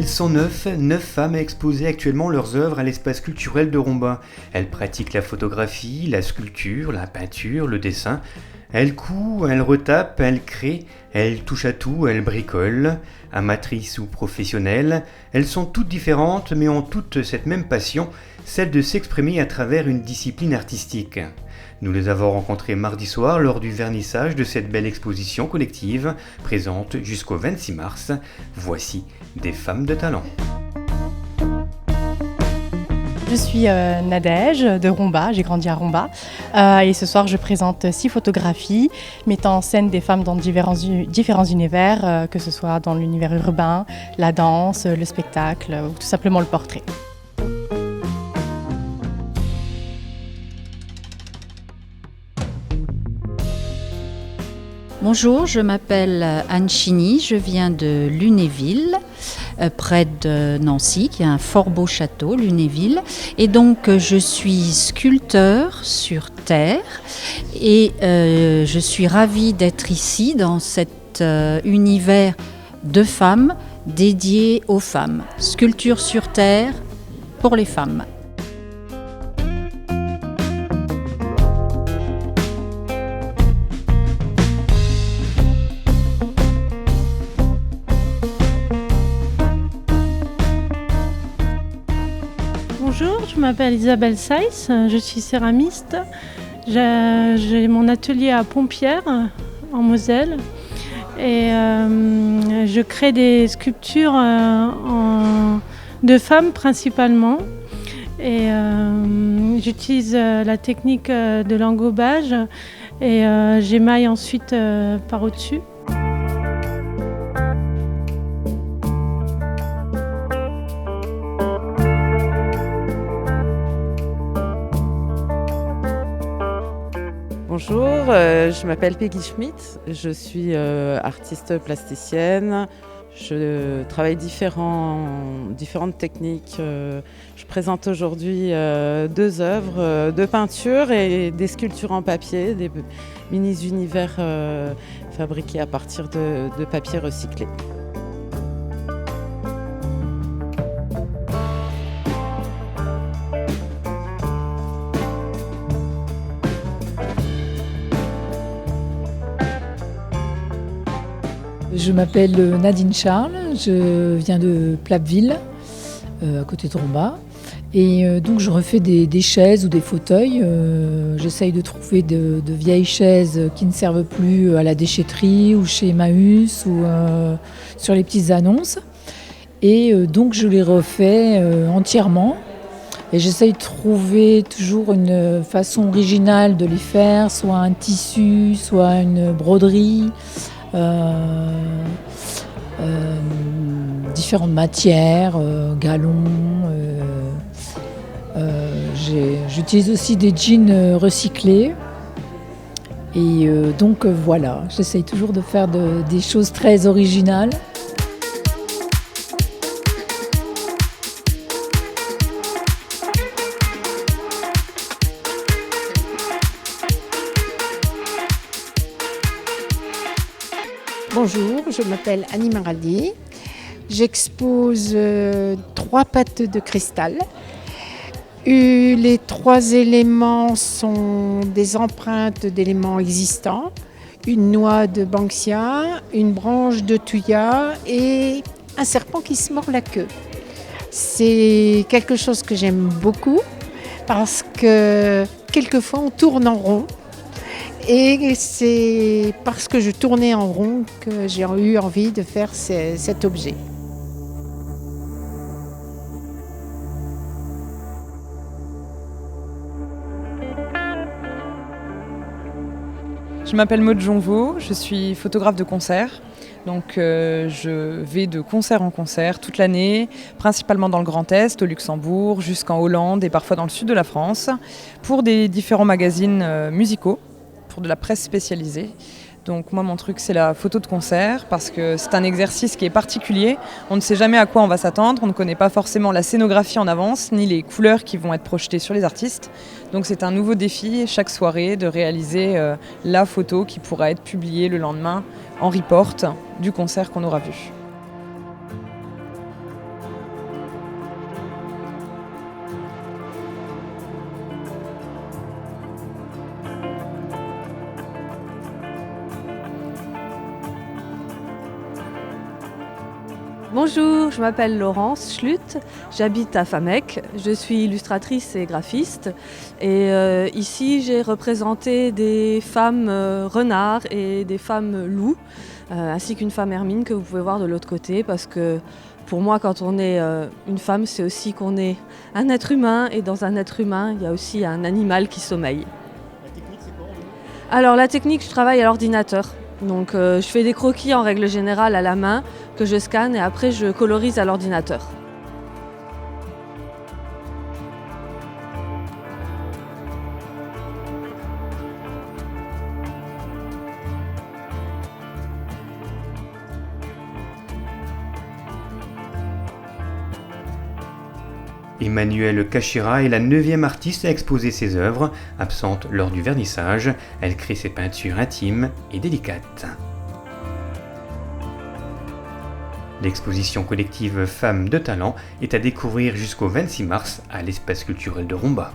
Elles sont neuf femmes à exposer actuellement leurs œuvres à l'espace culturel de Rombin. Elles pratiquent la photographie, la sculpture, la peinture, le dessin. Elles cousent, elles retapent, elles créent, elles touchent à tout, elles bricolent. Amatrices ou professionnelles, elles sont toutes différentes mais ont toutes cette même passion, celle de s'exprimer à travers une discipline artistique. Nous les avons rencontrées mardi soir lors du vernissage de cette belle exposition collective, présente jusqu'au 26 mars. Voici des femmes de talent. Je suis Nadège de Romba, j'ai grandi à Romba et ce soir je présente 6 photographies mettant en scène des femmes dans différents univers, que ce soit dans l'univers urbain, la danse, le spectacle ou tout simplement le portrait. Bonjour, je m'appelle Anne Chiny, je viens de Lunéville, près de Nancy, qui a un fort beau château, Lunéville. Et donc je suis sculpteur sur terre et je suis ravie d'être ici dans cet univers de femmes dédié aux femmes. Sculpture sur terre pour les femmes. Bonjour, je m'appelle Isabelle Seiss, je suis céramiste. J'ai mon atelier à Pompierre, en Moselle, et je crée des sculptures de femmes principalement. Et j'utilise la technique de l'engobage et j'émaille ensuite par au-dessus. Bonjour, je m'appelle Peggy Schmidt, je suis artiste plasticienne, je travaille différentes techniques. Je présente aujourd'hui 2 œuvres de peinture et des sculptures en papier, des mini-univers fabriqués à partir de papier recyclé. Je m'appelle Nadine Charles, je viens de Plappeville, à côté de Romba. Et donc je refais des chaises ou des fauteuils. J'essaye de trouver de vieilles chaises qui ne servent plus à la déchetterie ou chez Emmaüs ou sur les petites annonces. Et donc je les refais entièrement. Et j'essaye de trouver toujours une façon originale de les faire, soit un tissu, soit une broderie. Différentes matières, galons. J'utilise aussi des jeans recyclés. Et donc voilà, j'essaye toujours de faire des choses très originales. Bonjour, je m'appelle Annie Maraldi. J'expose 3 pâtes de cristal. Les 3 éléments sont des empreintes d'éléments existants. Une noix de banksia, une branche de thuya et un serpent qui se mord la queue. C'est quelque chose que j'aime beaucoup parce que quelquefois on tourne en rond. Et c'est parce que je tournais en rond que j'ai eu envie de faire cet objet. Je m'appelle Maud Jonvaux, je suis photographe de concert. Donc je vais de concert en concert toute l'année, principalement dans le Grand Est, au Luxembourg, jusqu'en Hollande et parfois dans le sud de la France, pour des différents magazines musicaux, pour de la presse spécialisée. Donc moi mon truc c'est la photo de concert parce que c'est un exercice qui est particulier. On ne sait jamais à quoi on va s'attendre, on ne connaît pas forcément la scénographie en avance ni les couleurs qui vont être projetées sur les artistes. Donc c'est un nouveau défi chaque soirée de réaliser la photo qui pourra être publiée le lendemain en report du concert qu'on aura vu. Bonjour, je m'appelle Laurence Schlutt, j'habite à Famec, je suis illustratrice et graphiste et ici j'ai représenté des femmes renards et des femmes loups ainsi qu'une femme hermine que vous pouvez voir de l'autre côté parce que pour moi quand on est une femme c'est aussi qu'on est un être humain et dans un être humain il y a aussi un animal qui sommeille. La technique c'est quoi? Alors la technique je travaille à l'ordinateur. Donc je fais des croquis en règle générale à la main que je scanne et après je colorise à l'ordinateur. Emmanuelle Cachira est la 9e artiste à exposer ses œuvres. Absente lors du vernissage, elle crée ses peintures intimes et délicates. L'exposition collective Femmes de talent est à découvrir jusqu'au 26 mars à l'espace culturel de Romba.